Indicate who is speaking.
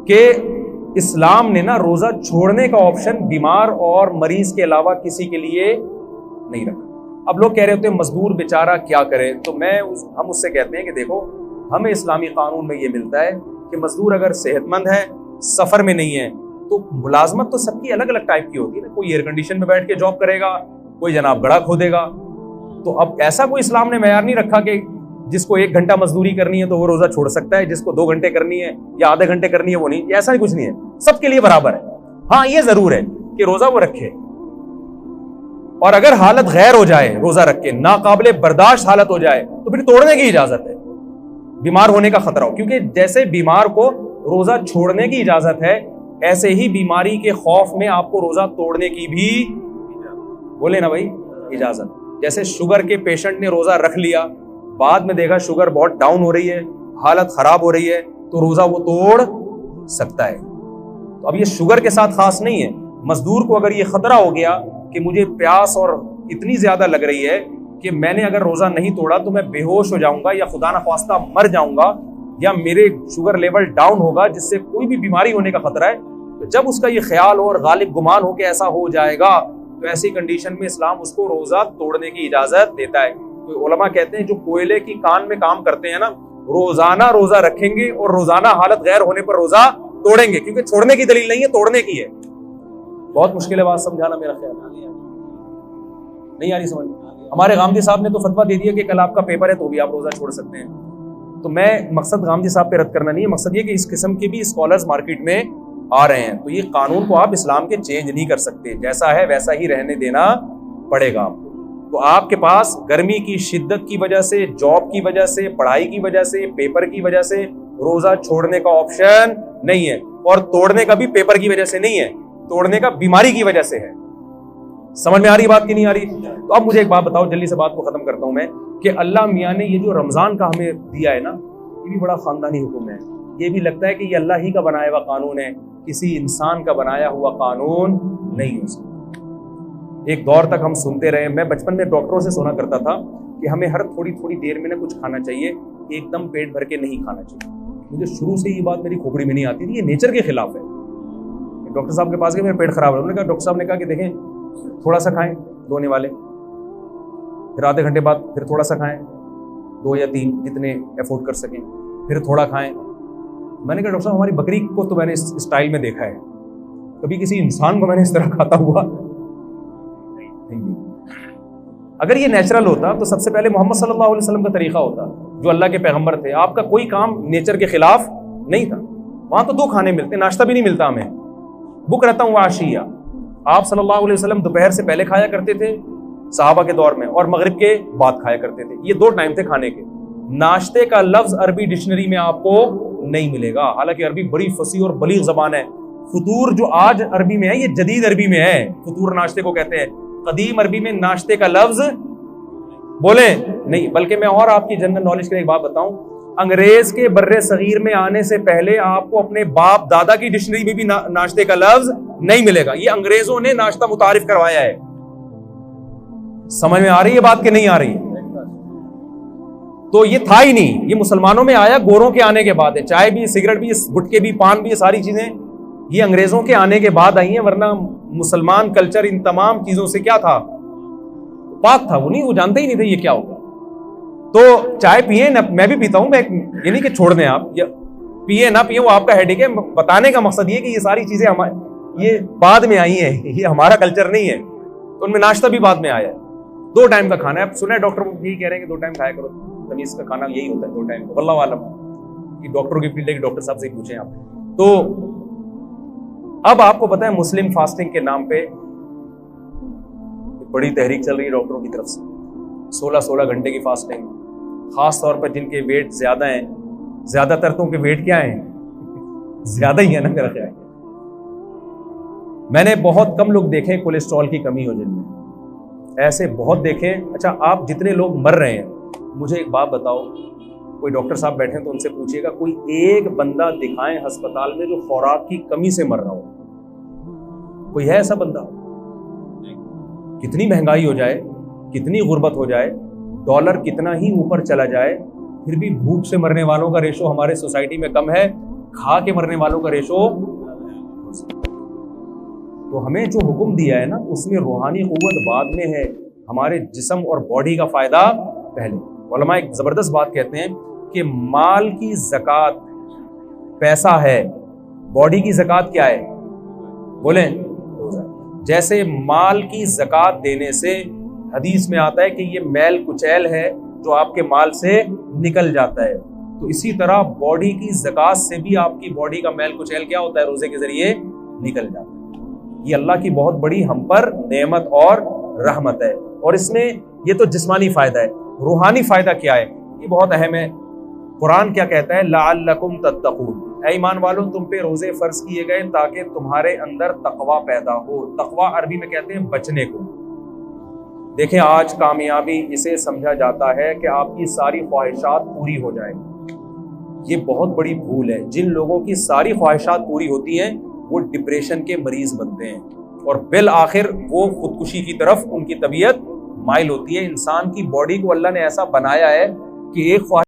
Speaker 1: कि इस्लाम ने ना रोजा छोड़ने का ऑप्शन बीमार और मरीज के अलावा किसी के लिए नहीं रखा। अब लोग कह रहे होते हैं मजदूर बेचारा क्या करे, तो हम उससे कहते हैं कि देखो, हमें इस्लामी कानून में ये मिलता है कि मजदूर अगर सेहतमंद है, सफर में नहीं है, तो मुलाजमत तो सबकी अलग अलग टाइप की होगी ना। कोई एयर कंडीशन में बैठ के जॉब करेगा, कोई जनाब गड़ा खोदेगा। तो अब ऐसा कोई इस्लाम ने मैयार नहीं रखा कि जिसको 1 घंटा मजदूरी करनी है तो वो रोजा छोड़ सकता है, जिसको 2 घंटे करनी है या आधे घंटे करनी है वो नहीं। ऐसा ही कुछ नहीं है, सबके लिए बराबर है। हाँ, ये जरूर है कि रोजा वो रखे, और अगर हालत गैर हो जाए, रोजा रख के नाकाबिले बर्दाश्त हालत हो जाए, तो फिर तोड़ने की इजाजत है, बीमार होने का खतरा हो। क्योंकि जैसे बीमार को रोजा छोड़ने की इजाजत है, ऐसे ही बीमारी के खौफ में आपको रोजा तोड़ने की भी, बोले ना भाई, इजाजत। जैसे शुगर के पेशेंट ने रोजा रख लिया, बाद में देखा शुगर बहुत डाउन हो रही है, हालत खराब हो रही है, तो रोजा वो तोड़ सकता है। तो अब ये शुगर के साथ खास नहीं है। मजदूर को अगर ये खतरा हो गया कि मुझे प्यास और इतनी ज्यादा लग रही है कि मैंने अगर रोजा नहीं तोड़ा तो मैं बेहोश हो जाऊंगा या खुदा ना ख्वास्ता मर जाऊंगा या मेरे शुगर लेवल डाउन होगा, जिससे कोई भी बीमारी होने का खतरा है, तो जब उसका ये ख्याल और गालिब गुमान हो के ऐसा हो जाएगा, तो ऐसी कंडीशन में इस्लाम उसको रोजा तोड़ने की इजाजत देता है। तो उलमा कहते हैं जो कोयले की कान में काम करते हैं ना, रोजाना रोजा रखेंगे और रोजाना हालत गैर होने पर रोजा तोड़ेंगे, क्योंकि छोड़ने की दलील नहीं है, तोड़ने की है। बहुत मुश्किल है बात समझाना, मेरा ख्याल नहीं आ रही समझ। हमारे गामदी साहब ने तो फतवा दे दिया कि कल आपका पेपर है तो भी आप रोजा छोड़ सकते हैं। तो मैं मकसद गामदी साहब पे रद्द करना नहीं है, मकसद ये कि इस किस्म के भी स्कॉलर्स मार्केट में आ रहे हैं, तो ये कानून को आप इस्लाम के चेंज नहीं कर सकते, जैसा है वैसा ही रहने देना पड़ेगा आपको। तो आपके पास गर्मी की शिद्दत की वजह से, जॉब की वजह से, पढ़ाई की वजह से, पेपर की वजह से रोजा छोड़ने का ऑप्शन नहीं है, और तोड़ने का भी पेपर की वजह से नहीं है, तोड़ने का बीमारी की वजह से है। समझ में आ रही बात की नहीं आ रही? तो अब मुझे एक बात बताओ, जल्दी से बात को खत्म करता हूं मैं, कि अल्लाह मियाँ ने ये जो रमजान का हमें दिया है ना, ये भी बड़ा खानदानी हुक्म है। ये भी लगता है कि ये अल्लाह ही का बनाया हुआ कानून है, किसी इंसान का बनाया हुआ कानून नहीं हो सकता। एक दौर तक हम सुनते रहे, मैं बचपन में डॉक्टरों से सुना करता था कि हमें हर थोड़ी थोड़ी देर में ना कुछ खाना चाहिए, एकदम पेट भर के नहीं खाना चाहिए। मुझे शुरू से ये बात मेरी खोपड़ी में नहीं आती थी, ये नेचर के खिलाफ है। डॉक्टर साहब के पास गए, मेरा पेट खराब है, उन्होंने कहा, डॉक्टर साहब ने कहा कि देखें थोड़ा सा खाएं, धोने वाले, फिर आधे घंटे बाद फिर थोड़ा सा खाएं, 2 या 3 जितने अफोर्ड कर सकें, फिर थोड़ा खाएं। मैंने कहा, डॉक्टर साहब हमारी बकरी को तो मैंने इस स्टाइल में देखा है, कभी किसी इंसान को मैंने इस तरह खाता हुआ नहीं। अगर ये नेचुरल होता तो सबसे पहले मोहम्मद सल्लल्लाहु अलैहि वसल्लम का तरीका होता, जो अल्लाह के पैगंबर थे। आपका कोई काम नेचर के खिलाफ नहीं था। वहां तो 2 खाने मिलते, नाश्ता भी नहीं मिलता हमें, बुक रहता हूँ आशिया। आप सल्लल्लाहु अलैहि वसल्लम दोपहर से पहले खाया करते थे सहाबा के दौर में, और मगरिब के बाद खाया करते थे। ये 2 टाइम थे खाने के। नाश्ते का लफ्ज अरबी डिक्शनरी में आपको नहीं मिलेगा, हालांकि अरबी बड़ी फसी और बलीग जबान है। फतूर जो आज अरबी में है, ये जदीद अरबी में है, फतूर नाश्ते को कहते हैं। कदीम अरबी में नाश्ते का लफ्ज बोले नहीं। बल्कि मैं और आपकी जनरल नॉलेज के लिए एक बात बताऊं, अंग्रेज के बर्रे सगीर में आने से पहले आपको अपने बाप दादा की डिक्शनरी में भी नाश्ते का लफ्ज नहीं मिलेगा। ये अंग्रेजों ने नाश्ता मुतारिफ करवाया है। समझ में आ रही है बात कि नहीं आ रही? तो ये था ही नहीं, ये मुसलमानों में आया गोरों के आने के बाद है। चाय भी, सिगरेट भी, गुटखे भी, पान भी, ये सारी चीजें ये अंग्रेजों के आने के बाद आई हैं। वरना मुसलमान कल्चर इन तमाम चीजों से क्या था, पाक था। वो जानते ही नहीं थे ये क्या होगा। तो चाय पिए ना, मैं भी पीता हूं, मैं ये नहीं कि छोड़ दें आप, पिए ना पिए वो आपका हेडेक है। बताने का मकसद ये कि ये सारी चीजें ये बाद में आई है, ये हमारा कल्चर नहीं है। तो उनमें नाश्ता भी बाद में आया है। 2 टाइम का खाना है। सुना है डॉक्टर यही कह रहे हैं कि 2 टाइम खाया करो, तमीज का खाना यही होता है 2 टाइम। वल्लाह आलम, कि डॉक्टरों की फील्ड है कि डॉक्टर साहब से पूछें आप। तो अब आपको पता है मुस्लिम फास्टिंग के नाम पे बड़ी तहरीक चल रही है डॉक्टरों की तरफ से। 16-16 घंटे की फास्टिंग, खास तौर पर जिनके वेट ज्यादा हैं। ज्यादातर तो के वेट क्या है, ज्यादा ही है ना मेरा ख्याल। मैंने बहुत कम लोग देखे कोलेस्ट्रॉल की कमी हो जिनमें, ऐसे बहुत देखे। अच्छा, आप जितने लोग मर रहे हैं, मुझे एक बात बताओ, कोई डॉक्टर साहब बैठे तो उनसे पूछिएगा, कोई एक बंदा दिखाएं अस्पताल में जो खुराक की कमी से मर रहा हो? कोई है ऐसा बंदा? कितनी महंगाई हो जाए, कितनी गुर्बत हो जाए, डॉलर कितना ही ऊपर चला जाए, फिर भी भूख से मरने वालों का रेशो हमारे सोसाइटी में कम है। खा के मरने वालों का रेशो। तो हमें जो हुक्म दिया है ना, उसमें रूहानी कुव्वत बाद में है, हमारे जिस्म और बॉडी का फायदा पहले। उलमा एक जबरदस्त बात कहते हैं कि माल की ज़कात पैसा है, बॉडी की ज़कात क्या है? बोलें, जैसे माल की ज़कात देने से हदीस में आता है कि ये मैल कुचैल है जो आपके माल से निकल जाता है, तो इसी तरह बॉडी की ज़कात से भी आपकी बॉडी का मैल कुचैल क्या होता है? रोजे के जरिए निकल जाता है। ये अल्लाह की बहुत बड़ी हम पर नेमत और रहमत है। और इसमें ये तो जिस्मानी फायदा है, रूहानी फायदा क्या है? ये बहुत अहम है। कुरान क्या कहता है? लअल्लकुम तत्तकून, ऐ ईमान वालों तुम पे रोजे फर्ज किए गए ताकि तुम्हारे अंदर तकवा पैदा हो। तकवा अरबी में कहते हैं बचने को। देखें, आज कामयाबी इसे समझा जाता है कि आपकी सारी ख्वाहिशात पूरी हो जाए। ये बहुत बड़ी भूल है। जिन लोगों की सारी ख्वाहिशात पूरी होती हैं वो डिप्रेशन के मरीज बनते हैं और बिल आखिर वो खुदकुशी की तरफ उनकी तबीयत माइल होती है। इंसान की बॉडी को अल्लाह ने ऐसा बनाया है कि एक